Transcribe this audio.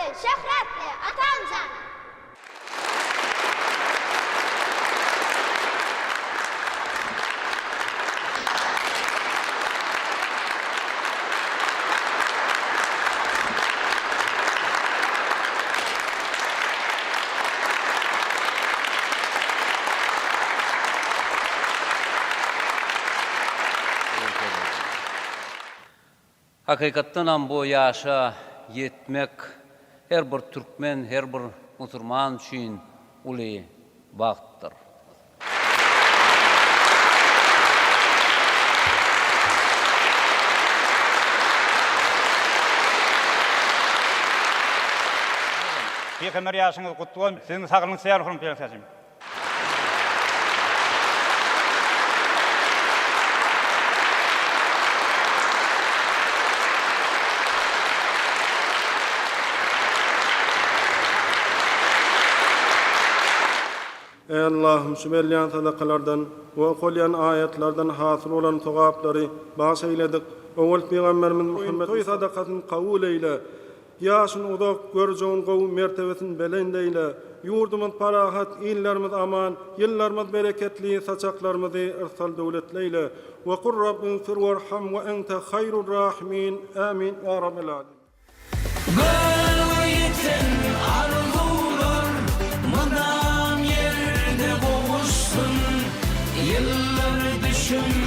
şöhretli Atancan. Hakykatdan ham bu ýaşa yetmek her bir türkmen, her bir musulman üçin uly bagtdyr. Peygamber ýaşyňyz gutly bolsun. Siziň saglygyňyz säýär bolsun Peygamber. Ey Allah'ım şu belliyan sadakalardan ve okulyan ayetlerden hasıl olan togapları bahs eyledik. Oğul Peygamberimiz Muhammed toy sadakatın kabul eyle. Yaşın udak göreceğin kavum mertebesin belendeyle. Yurdumuz parahat, illerimiz aman, yıllarımız bereketli, saçaklarımızı ersal devletleyle. Ve kur Rabbin fir verham ve ente hayrul rahimin. Amin. Ya Rabbil Alemin. Gölgeten arzular, madam yerde boğuşsun, yıllar düşün.